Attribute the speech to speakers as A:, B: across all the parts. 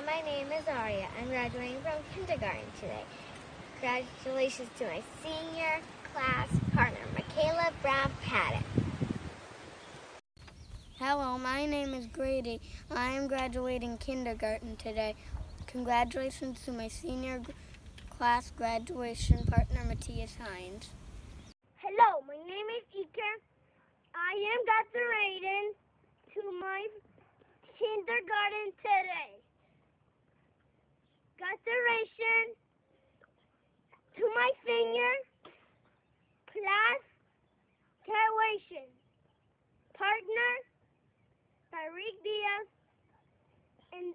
A: Hi, my name is Aria. I'm graduating from kindergarten today. Congratulations to my senior class partner, Michaela Brown Paddock.
B: Hello, my name is Grady. I am graduating kindergarten today. Congratulations to my senior class graduation partner, Matthias Hines.
C: Hello, my name is Iker. I am graduating to my kindergarten today. Graduation to my senior class graduation partner, Tariq Diaz and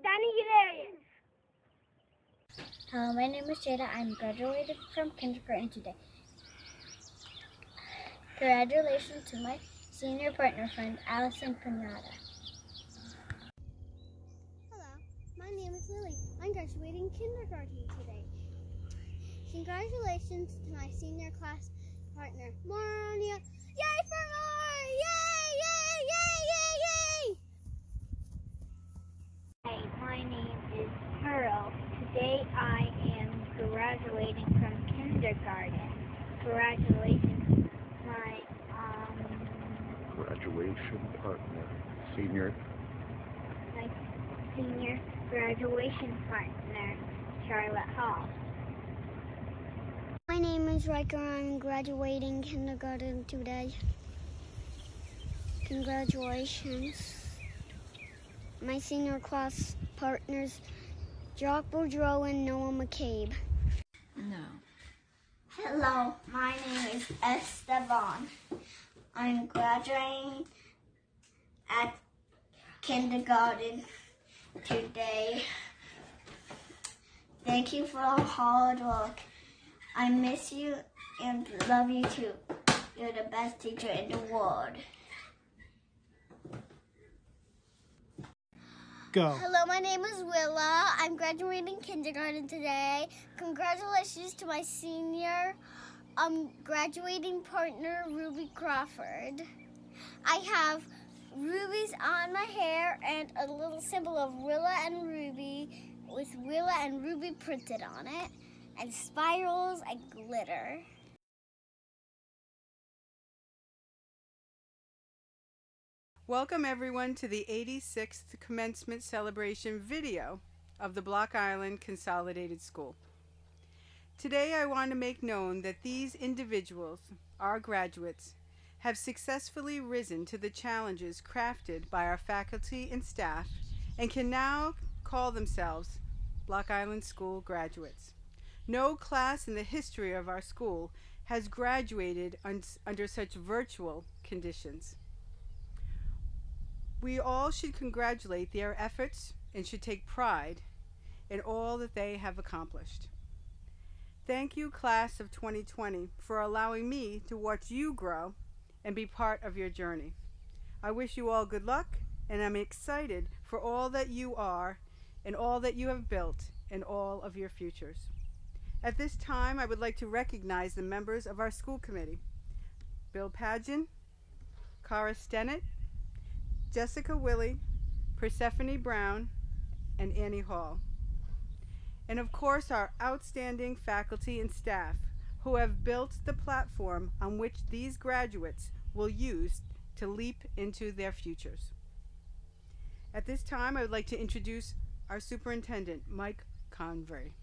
C: Danny Darius.
A: Hello, my name is Jada. I'm graduating from kindergarten today. Congratulations to my senior partner friend, Allison Pinata.
D: Hello, my name is Lily. I'm graduating kindergarten today. Congratulations to my senior class partner, Marania. Yay for more! Yay, yay, yay, yay, yay!
C: Hi, my name is Pearl. Today I am graduating from kindergarten. Congratulations, my
E: graduation partner, senior
C: graduation partner, Charlotte Hall.
D: My name is Riker. I'm graduating kindergarten today. Congratulations. My senior class partners, Jock Boudreau and Noah McCabe.
A: No.
B: Hello, my name is Esteban. I'm graduating at kindergarten today. Thank you for all hard work. I miss you and love you too. You're the best teacher in the world.
F: Go.
D: Hello, my name is Willa. I'm graduating kindergarten today. Congratulations to my senior graduating partner, Ruby Crawford. I have rubies on my hair and a little symbol of Willa and Ruby with Willa and Ruby printed on it, and spirals and glitter.
G: Welcome everyone to the 86th commencement celebration video of the Block Island Consolidated School. Today I want to make known that these individuals, our graduates, have successfully risen to the challenges crafted by our faculty and staff and can now call themselves Block Island School graduates. No class in the history of our school has graduated under such virtual conditions. We all should congratulate their efforts and should take pride in all that they have accomplished. Thank you, class of 2020, for allowing me to watch you grow and be part of your journey. I wish you all good luck, and I'm excited for all that you are and all that you have built and all of your futures. At this time, I would like to recognize the members of our school committee: Bill Padgett, Cara Stennett, Jessica Willey, Persephone Brown, and Annie Hall. And of course our outstanding faculty and staff who have built the platform on which these graduates will use to leap into their futures. At this time, I would like to introduce our superintendent, Mike Convery.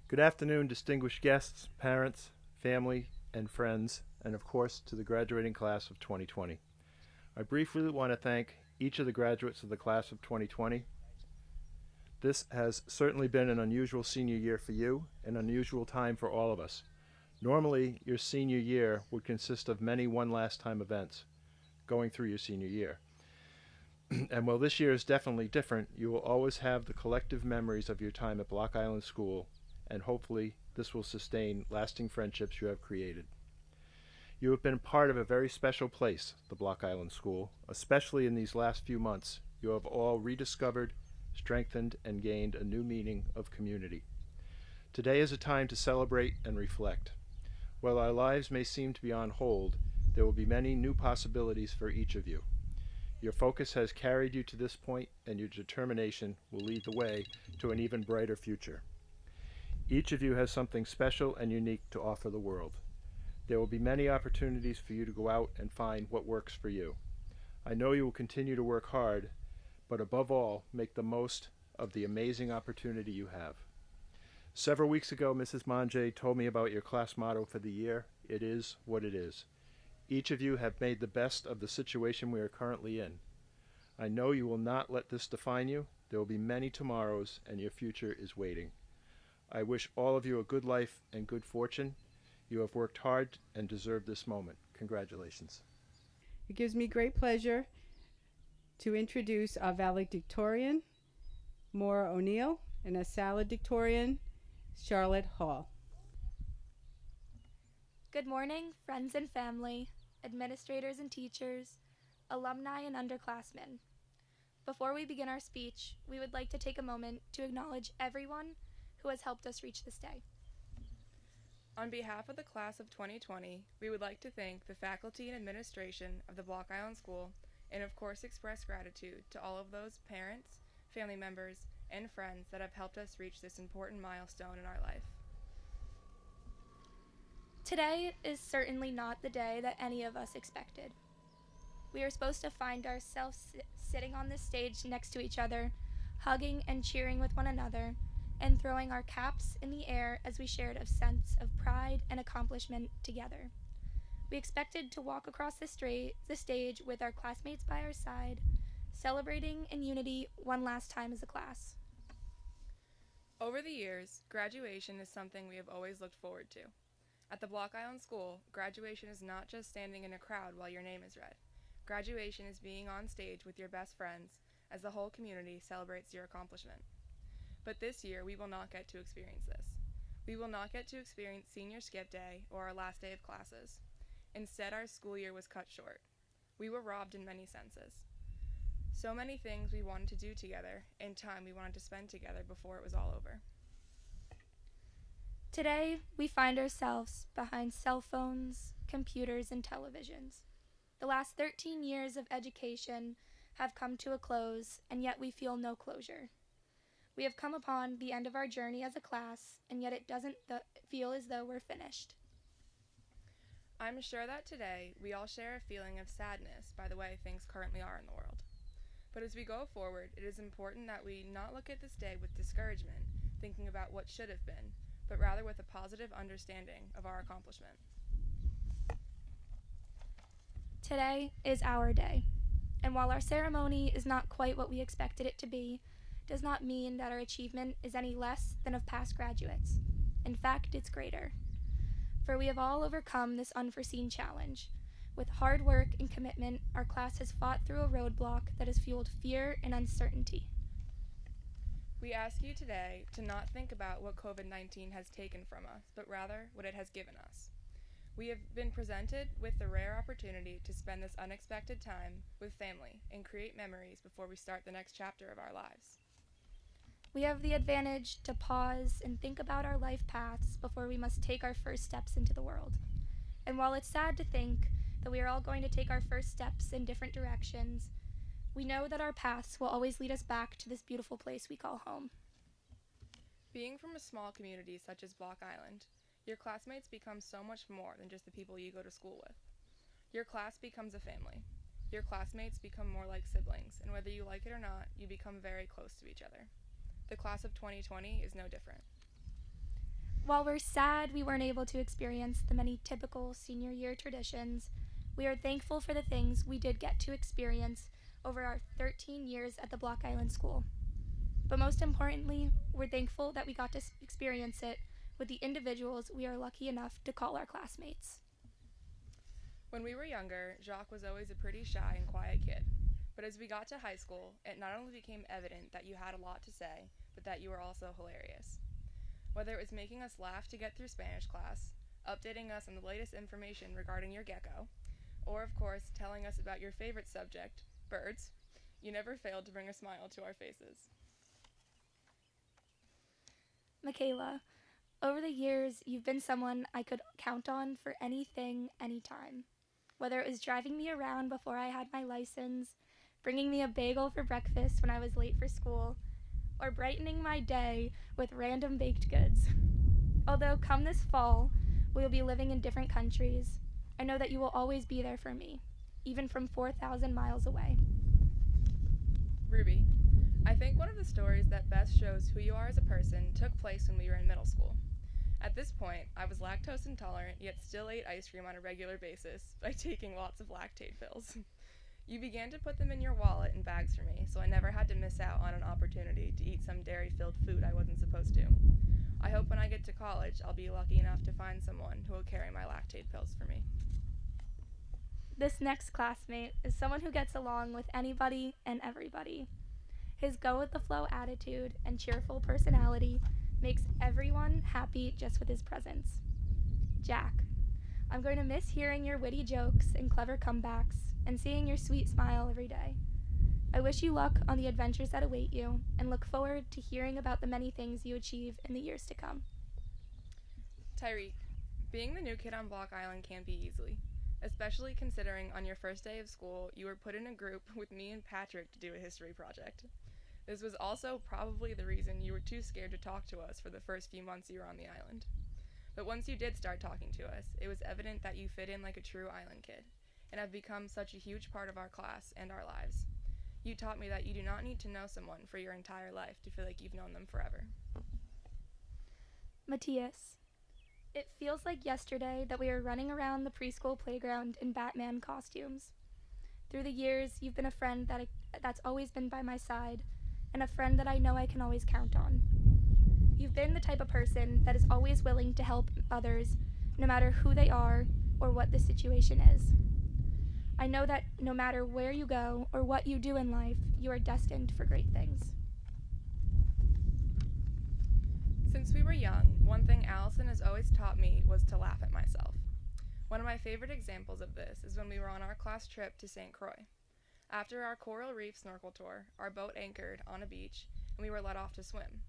H: Good afternoon, distinguished guests, parents, family, and friends, and of course to the graduating class of 2020. I briefly want to thank each of the graduates of the class of 2020. This has certainly been an unusual senior year for you, an unusual time for all of us. Normally, your senior year would consist of many one-last-time events going through your senior year. And while this year is definitely different, you will always have the collective memories of your time at Block Island School, and hopefully this will sustain lasting friendships you have created. You have been part of a very special place, the Block Island School. Especially in these last few months, you have all rediscovered, strengthened, and gained a new meaning of community. Today is a time to celebrate and reflect. While our lives may seem to be on hold, there will be many new possibilities for each of you. Your focus has carried you to this point, and your determination will lead the way to an even brighter future. Each of you has something special and unique to offer the world. There will be many opportunities for you to go out and find what works for you. I know you will continue to work hard, but above all, make the most of the amazing opportunity you have. Several weeks ago, Mrs. Mange told me about your class motto for the year. It is what it is. Each of you have made the best of the situation we are currently in. I know you will not let this define you. There will be many tomorrows, and your future is waiting. I wish all of you a good life and good fortune. You have worked hard and deserve this moment. Congratulations.
G: It gives me great pleasure to introduce our valedictorian, Maura O'Neill, and our salutatorian, Charlotte Hall.
F: Good morning, friends and family, administrators and teachers, alumni and underclassmen. Before we begin our speech, we would like to take a moment to acknowledge everyone who has helped us reach this day.
I: On behalf of the class of 2020, we would like to thank the faculty and administration of the Block Island School, and of course express gratitude to all of those parents, family members, and friends that have helped us reach this important milestone in our life.
F: Today is certainly not the day that any of us expected. We are supposed to find ourselves sitting on this stage next to each other, hugging and cheering with one another, and throwing our caps in the air as we shared a sense of pride and accomplishment together. We expected to walk across the stage with our classmates by our side, celebrating in unity one last time as a class.
I: Over the years, graduation is something we have always looked forward to. At the Block Island School, graduation is not just standing in a crowd while your name is read. Graduation is being on stage with your best friends as the whole community celebrates your accomplishment. But this year, we will not get to experience this. We will not get to experience senior skip day or our last day of classes. Instead, our school year was cut short. We were robbed in many senses. So many things we wanted to do together and time we wanted to spend together before it was all over.
F: Today, we find ourselves behind cell phones, computers, and televisions. The last 13 years of education have come to a close, and yet we feel no closure. We have come upon the end of our journey as a class, and yet it doesn't feel as though we're finished.
I: I'm sure that today we all share a feeling of sadness by the way things currently are in the world. But as we go forward, it is important that we not look at this day with discouragement, thinking about what should have been, but rather with a positive understanding of our accomplishment.
F: Today is our day, and while our ceremony is not quite what we expected it to be, does not mean that our achievement is any less than of past graduates. In fact, it's greater. For we have all overcome this unforeseen challenge. With hard work and commitment, our class has fought through a roadblock that has fueled fear and uncertainty.
I: We ask you today to not think about what COVID-19 has taken from us, but rather what it has given us. We have been presented with the rare opportunity to spend this unexpected time with family and create memories before we start the next chapter of our lives.
F: We have the advantage to pause and think about our life paths before we must take our first steps into the world. And while it's sad to think that we are all going to take our first steps in different directions, we know that our paths will always lead us back to this beautiful place we call home.
I: Being from a small community such as Block Island, your classmates become so much more than just the people you go to school with. Your class becomes a family. Your classmates become more like siblings, and whether you like it or not, you become very close to each other. The class of 2020 is no different.
F: While we're sad we weren't able to experience the many typical senior year traditions, we are thankful for the things we did get to experience over our 13 years at the Block Island School. But most importantly, we're thankful that we got to experience it with the individuals we are lucky enough to call our classmates.
I: When we were younger, Jacques was always a pretty shy and quiet kid. But as we got to high school, it not only became evident that you had a lot to say, but that you were also hilarious. Whether it was making us laugh to get through Spanish class, updating us on the latest information regarding your gecko, or of course, telling us about your favorite subject, birds, you never failed to bring a smile to our faces.
F: Michaela, over the years, you've been someone I could count on for anything, anytime. Whether it was driving me around before I had my license, bringing me a bagel for breakfast when I was late for school, or brightening my day with random baked goods. Although come this fall, we will be living in different countries, I know that you will always be there for me, even from 4,000 miles away.
I: Ruby, I think one of the stories that best shows who you are as a person took place when we were in middle school. At this point, I was lactose intolerant, yet still ate ice cream on a regular basis by taking lots of lactate pills. You began to put them in your wallet and bags for me, so I never had to miss out on an opportunity to eat some dairy-filled food I wasn't supposed to. I hope when I get to college, I'll be lucky enough to find someone who will carry my lactate pills for me.
F: This next classmate is someone who gets along with anybody and everybody. His go-with-the-flow attitude and cheerful personality makes everyone happy just with his presence. Jack, I'm going to miss hearing your witty jokes and clever comebacks and seeing your sweet smile every day. I wish you luck on the adventures that await you and look forward to hearing about the many things you achieve in the years to come.
I: Tyreek, being the new kid on Block Island can't be easy, especially considering on your first day of school you were put in a group with me and Patrick to do a history project. This was also probably the reason you were too scared to talk to us for the first few months you were on the island. But once you did start talking to us, it was evident that you fit in like a true island kid, and have become such a huge part of our class and our lives. You taught me that you do not need to know someone for your entire life to feel like you've known them forever.
F: Matthias, it feels like yesterday that we were running around the preschool playground in Batman costumes. Through the years, you've been a friend that's always been by my side, and a friend that I know I can always count on. You've been the type of person that is always willing to help others, no matter who they are or what the situation is. I know that no matter where you go or what you do in life, you are destined for great things.
I: Since we were young, one thing Allison has always taught me was to laugh at myself. One of my favorite examples of this is when we were on our class trip to St. Croix. After our coral reef snorkel tour, our boat anchored on a beach, and we were let off to swim.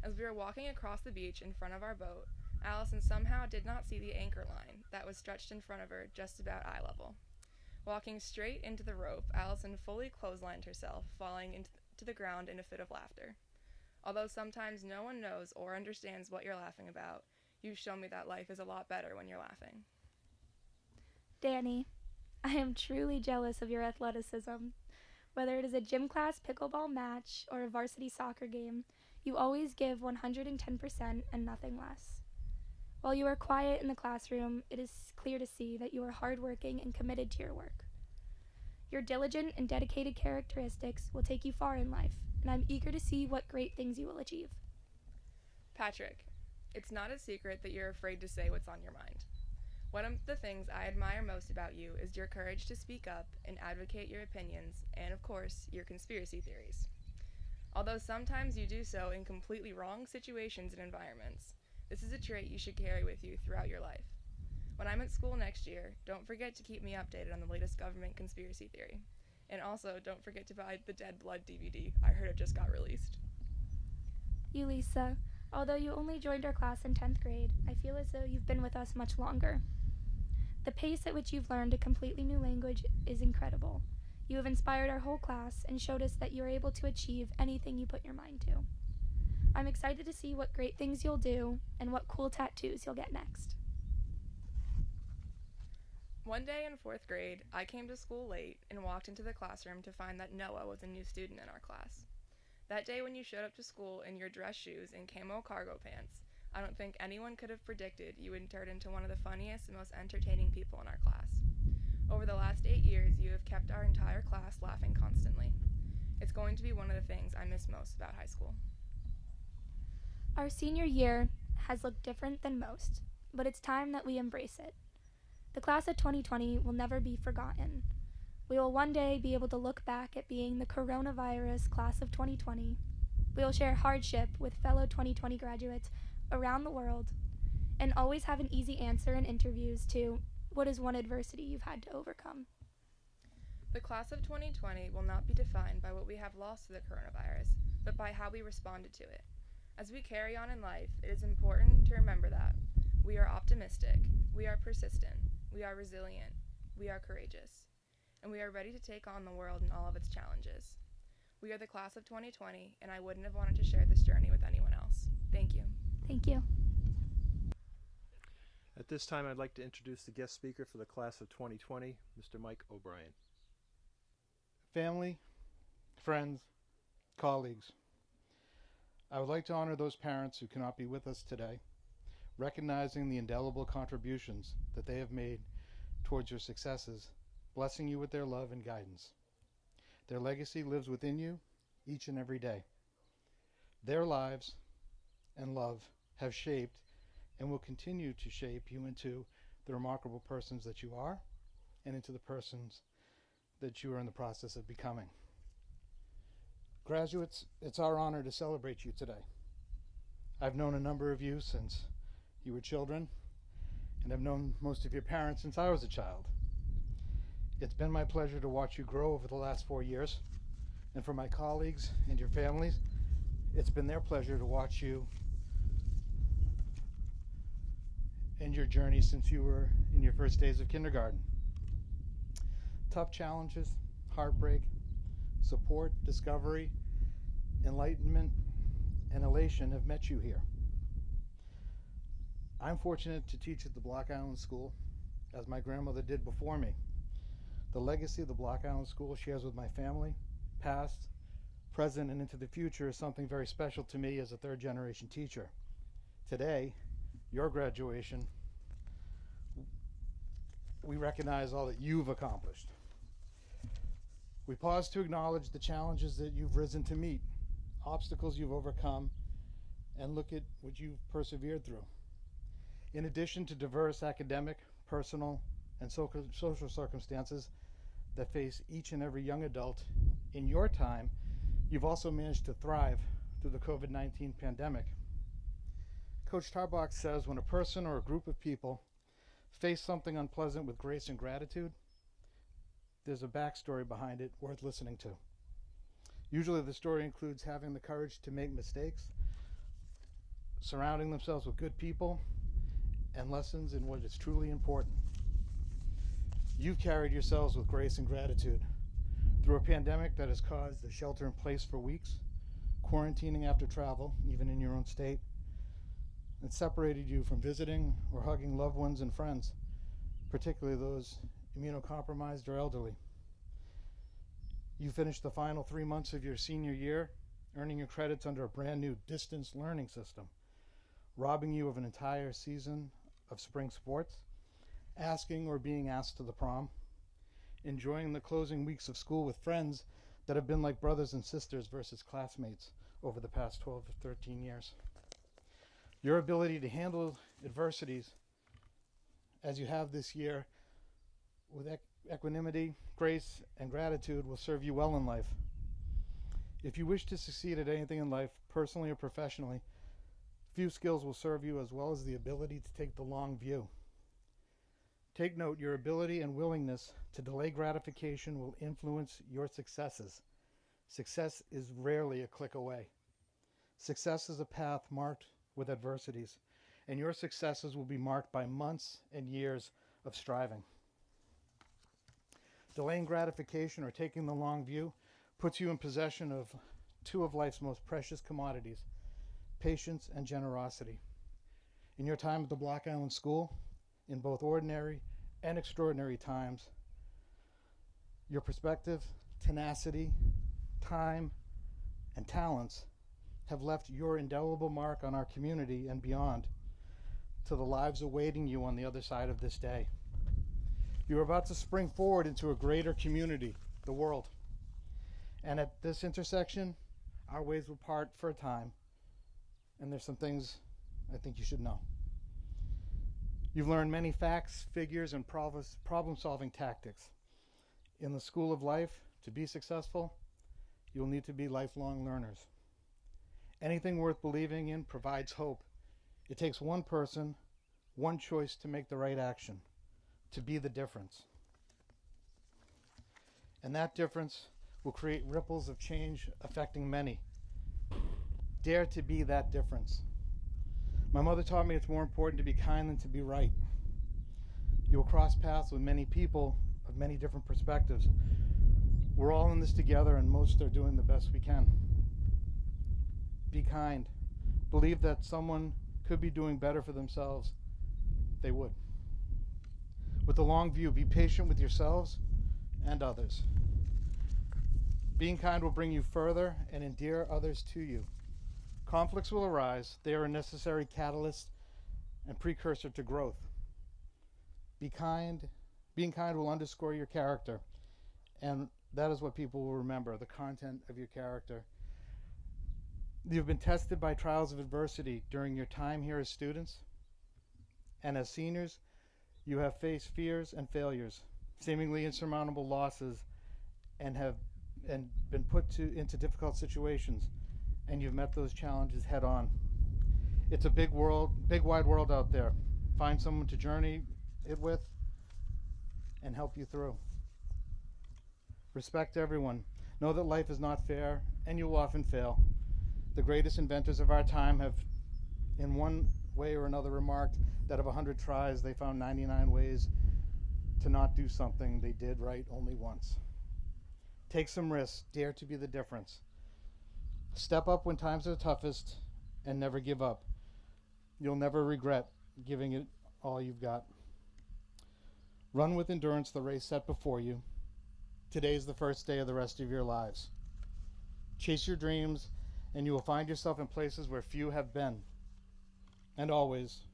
I: As we were walking across the beach in front of our boat, Allison somehow did not see the anchor line that was stretched in front of her just about eye level. Walking straight into the rope, Allison fully clotheslined herself, falling into the ground in a fit of laughter. Although sometimes no one knows or understands what you're laughing about, you've shown me that life is a lot better when you're laughing.
F: Danny, I am truly jealous of your athleticism. Whether it is a gym class pickleball match or a varsity soccer game, you always give 110% and nothing less. While you are quiet in the classroom, it is clear to see that you are hardworking and committed to your work. Your diligent and dedicated characteristics will take you far in life, and I'm eager to see what great things you will achieve.
I: Patrick, it's not a secret that you're afraid to say what's on your mind. One of the things I admire most about you is your courage to speak up and advocate your opinions, and of course, your conspiracy theories. Although sometimes you do so in completely wrong situations and environments, this is a trait you should carry with you throughout your life. When I'm at school next year, don't forget to keep me updated on the latest government conspiracy theory. And also, don't forget to buy the Dead Blood DVD. I heard it just got released.
F: Ulisa, although you only joined our class in 10th grade, I feel as though you've been with us much longer. The pace at which you've learned a completely new language is incredible. You have inspired our whole class and showed us that you are able to achieve anything you put your mind to. I'm excited to see what great things you'll do and what cool tattoos you'll get next.
I: One day in 4th grade, I came to school late and walked into the classroom to find that Noah was a new student in our class. That day when you showed up to school in your dress shoes and camo cargo pants, I don't think anyone could have predicted you would turn into one of the funniest and most entertaining people in our class. Over the last 8 years, you have kept our entire class laughing constantly. It's going to be one of the things I miss most about high school.
F: Our senior year has looked different than most, but it's time that we embrace it. The class of 2020 will never be forgotten. We will one day be able to look back at being the coronavirus class of 2020. We will share hardship with fellow 2020 graduates around the world and always have an easy answer in interviews to what is one adversity you've had to overcome.
I: The class of 2020 will not be defined by what we have lost to the coronavirus, but by how we responded to it. As we carry on in life, it is important to remember that we are optimistic, we are persistent, we are resilient, we are courageous. and we are ready to take on the world and all of its challenges. We are the class of 2020, and I wouldn't have wanted to share this journey with anyone else. Thank you.
F: Thank you.
H: At this time, I'd like to introduce the guest speaker for the class of 2020, Mr. Mike O'Brien.
J: Family, friends, colleagues, I would like to honor those parents who cannot be with us today, recognizing the indelible contributions that they have made towards your successes, blessing you with their love and guidance. Their legacy lives within you each and every day. Their lives and love have shaped and will continue to shape you into the remarkable persons that you are and into the persons that you are in the process of becoming. Graduates, it's our honor to celebrate you today. I've known a number of you since you were children, and I've known most of your parents since I was a child. It's been my pleasure to watch you grow over the last 4 years, and for my colleagues and your families, it's been their pleasure to watch you and your journey since you were in your first days of kindergarten. Tough challenges, heartbreak, support, discovery, enlightenment, and elation have met you here. I'm fortunate to teach at the Block Island School, as my grandmother did before me. The legacy of the Block Island School shares with my family, past, present, and into the future is something very special to me as a third-generation teacher. Today, your graduation, we recognize all that you've accomplished. We pause to acknowledge the challenges that you've risen to meet, obstacles you've overcome, and look at what you've persevered through. In addition to diverse academic, personal, and social circumstances that face each and every young adult in your time, you've also managed to thrive through the COVID-19 pandemic. Coach Tarbox says when a person or a group of people face something unpleasant with grace and gratitude, there's a backstory behind it worth listening to. Usually the story includes having the courage to make mistakes, surrounding themselves with good people, and lessons in what is truly important. You've carried yourselves with grace and gratitude through a pandemic that has caused the shelter in place for weeks, quarantining after travel, even in your own state, and separated you from visiting or hugging loved ones and friends, particularly those immunocompromised or elderly. You finished the final 3 months of your senior year, earning your credits under a brand new distance learning system, robbing you of an entire season of spring sports, asking or being asked to the prom, enjoying the closing weeks of school with friends that have been like brothers and sisters versus classmates over the past 12 to 13 years. Your ability to handle adversities as you have this year with equanimity, grace, and gratitude will serve you well in life. If you wish to succeed at anything in life, personally or professionally, few skills will serve you as well as the ability to take the long view. Take note, your ability and willingness to delay gratification will influence your successes. Success is rarely a click away. Success is a path marked with adversities, and your successes will be marked by months and years of striving. Delaying gratification or taking the long view puts you in possession of two of life's most precious commodities, patience and generosity. In your time at the Block Island School, in both ordinary and extraordinary times, your perspective, tenacity, time, and talents have left your indelible mark on our community and beyond to the lives awaiting you on the other side of this day. You are about to spring forward into a greater community, the world. And at this intersection, our ways will part for a time, and there's some things I think you should know. You've learned many facts, figures, and problem-solving tactics. In the school of life, to be successful, you'll need to be lifelong learners. Anything worth believing in provides hope. It takes one person, one choice to make the right action, to be the difference. And that difference will create ripples of change affecting many. Dare to be that difference. My mother taught me it's more important to be kind than to be right. You will cross paths with many people of many different perspectives. We're all in this together, and most are doing the best we can. Be kind. Believe that someone could be doing better for themselves. They would. With the long view, be patient with yourselves and others. Being kind will bring you further and endear others to you. Conflicts will arise. They are a necessary catalyst and precursor to growth. Be kind. Being kind will underscore your character, and that is what people will remember, the content of your character. You've been tested by trials of adversity during your time here as students, and as seniors, you have faced fears and failures, seemingly insurmountable losses, and been put into difficult situations, and you've met those challenges head on. It's a big world, big wide world out there. Find someone to journey it with and help you through. Respect everyone. Know that life is not fair, and you will often fail. The greatest inventors of our time have, in one way or another, remarked that of 100 tries, they found 99 ways to not do something they did right only once. Take some risks. Dare to be the difference. Step up when times are toughest, and never give up. You'll never regret giving it all you've got. Run with endurance the race set before you. Today is the first day of the rest of your lives. Chase your dreams, and you will find yourself in places where few have been. And always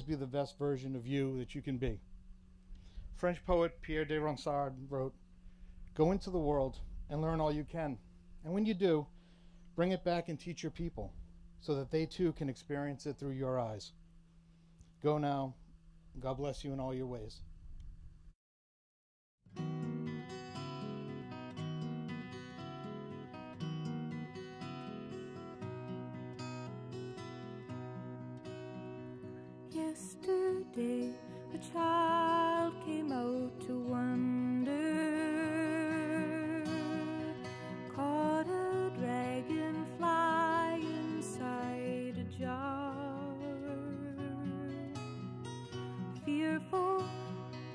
J: be the best version of you that you can be. French poet Pierre de Ronsard wrote, "Go into the world and learn all you can. And when you do, bring it back and teach your people so that they too can experience it through your eyes. Go now. God bless you in all your ways."
K: Yesterday, a child came out to wander, caught a dragonfly inside a jar. Fearful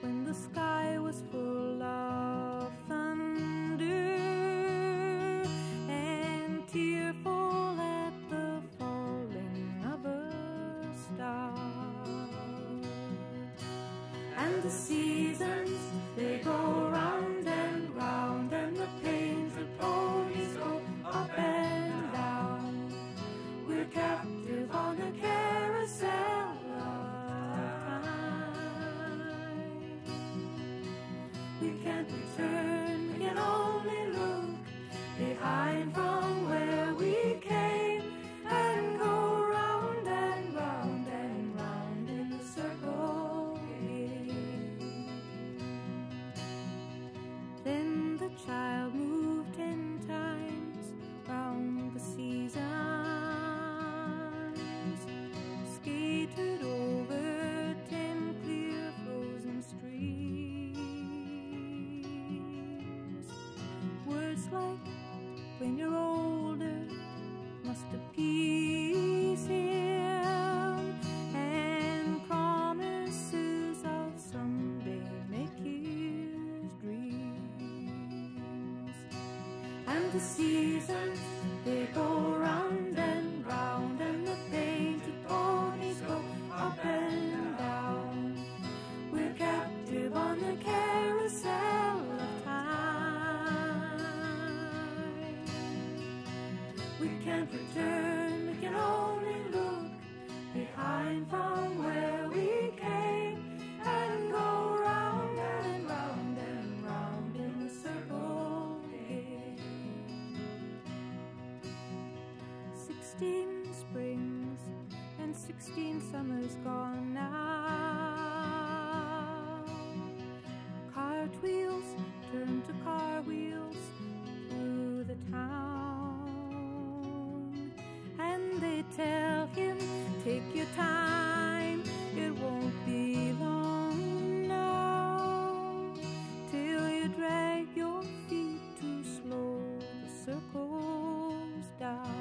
K: when the sky was full of thunder, and tearful at the falling of a star. And the seasons, they go round and round, and the painted ponies go up and down. We're captive on a carousel of time. We can't return, we can only look behind from where we came, and go round and round and round in a circle again. Then the child moved 10 times round the seasons, skated over 10 clear frozen streams. Words like, when you're older, must appease him, and promises of someday make his dreams. And the seasons, they go round and round, and the painted ponies go up and down. We're captive on the carousel of time. We can't return, we can only look behind from where we came, and go round and round and round in a circle again. 16 springs and 16 summers gone now. Cartwheels turn to car wheels through the town, and they tell him, take your time, it won't be long now, till you drag your feet too slow, the circles down.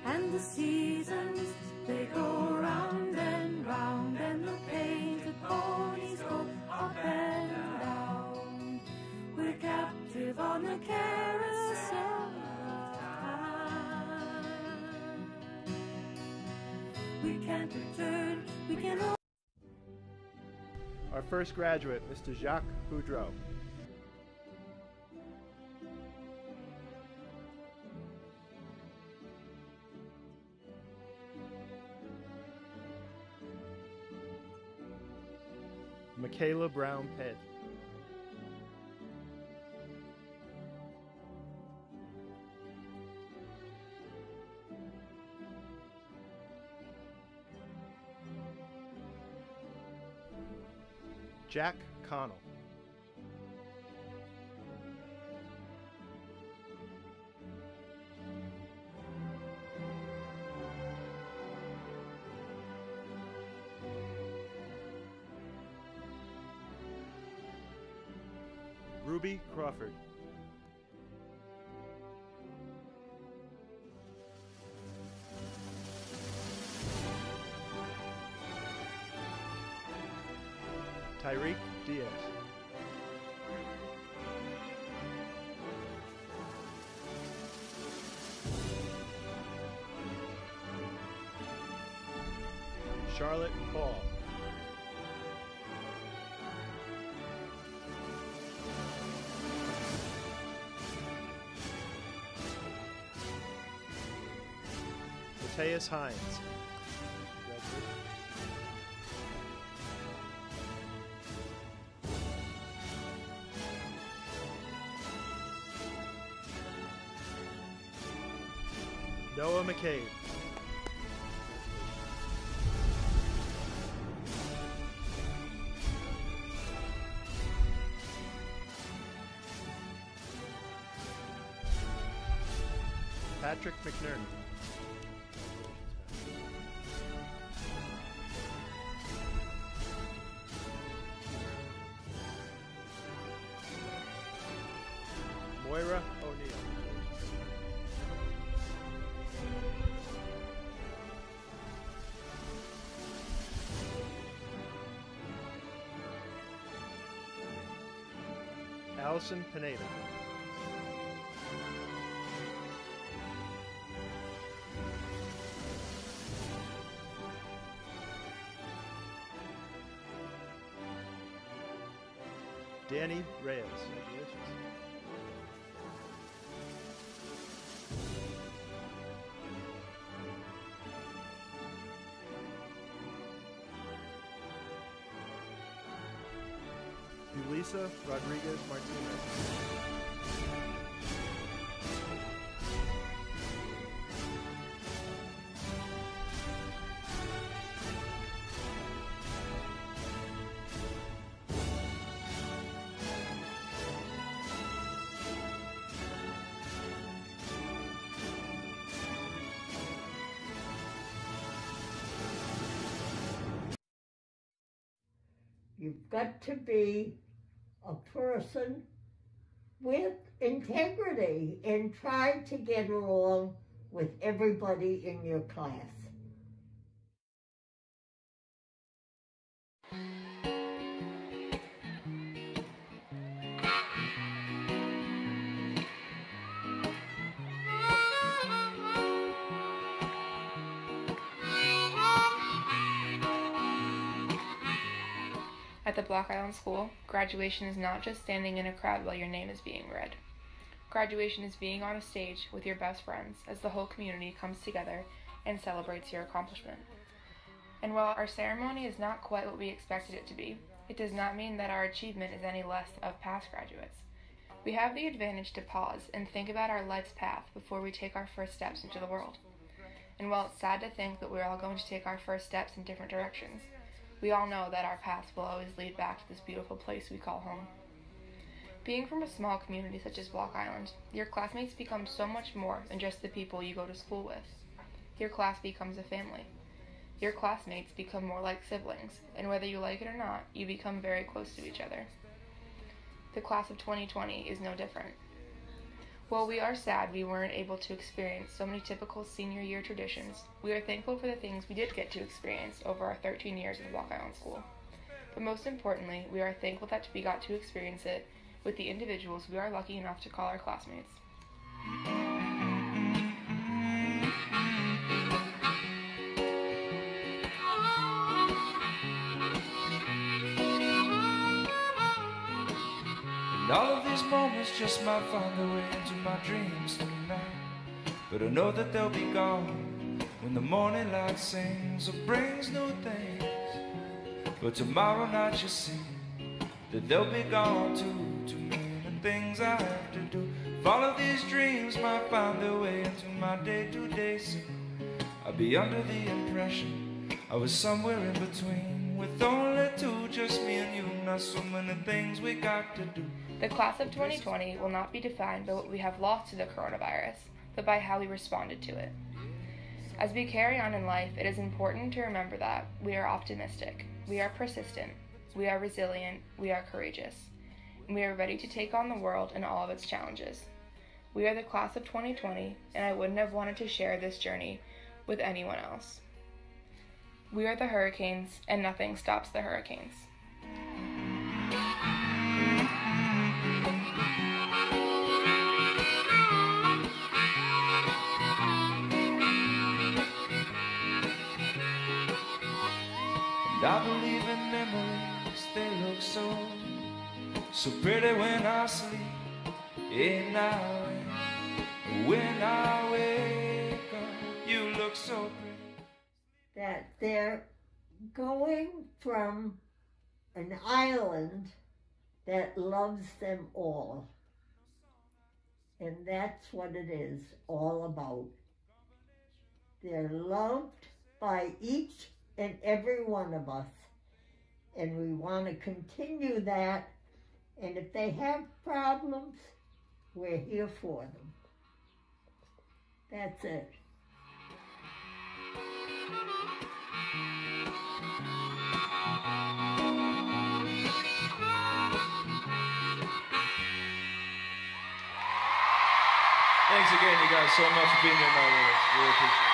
K: And the seasons, they go round and round, and the painted ponies go can't return. We can all
H: Our first graduate, Mr. Jacques Boudreau. Michaela Brown Pett. Jack Connell. Ruby Crawford. Tyreek Diaz. Charlotte Paul. Mateus Hines. Noah McCabe. Patrick McNerney. Moira O'Neill. Allison Pineda. Danny Reyes. Congratulations. Elisa Rodriguez Martinez.
L: You've got to be a person with integrity and try to get along with everybody in your class.
I: At the Block Island School, graduation is not just standing in a crowd while your name is being read. Graduation is being on a stage with your best friends as the whole community comes together and celebrates your accomplishment. And while our ceremony is not quite what we expected it to be, it does not mean that our achievement is any less of past graduates. We have the advantage to pause and think about our life's path before we take our first steps into the world. And while it's sad to think that we're all going to take our first steps in different directions, we all know that our paths will always lead back to this beautiful place we call home. Being from a small community such as Block Island, your classmates become so much more than just the people you go to school with. Your class becomes a family. Your classmates become more like siblings, and whether you like it or not, you become very close to each other. The class of 2020 is no different. While we are sad we weren't able to experience so many typical senior year traditions, we are thankful for the things we did get to experience over our 13 years at Block Island School. But most importantly, we are thankful that we got to experience it with the individuals we are lucky enough to call our classmates.
M: And all of these moments just might find their way into my dreams tonight. But I know that they'll be gone when the morning light sings or brings new things. But tomorrow night you see that they'll be gone too many things I have to do. If all of these dreams might find their way into my day-to-day scene, I'd be under the impression I was somewhere in between, with only two, just me and you. Not so many things we got to do.
I: The class of 2020 will not be defined by what we have lost to the coronavirus, but by how we responded to it. As we carry on in life, it is important to remember that we are optimistic, we are persistent, we are resilient, we are courageous, and we are ready to take on the world and all of its challenges. We are the class of 2020, and I wouldn't have wanted to share this journey with anyone else. We are the hurricanes, and nothing stops the hurricanes.
M: And I believe in memories, they look so pretty when I sleep at night. When I wake up, you look so pretty.
L: That they're going from an island that loves them all. And that's what it is all about. They're loved by each and every one of us. And we want to continue that. And if they have problems, we're here for them. That's it.
M: Thanks again, you guys, so much for being here tonight with us. Really appreciate it.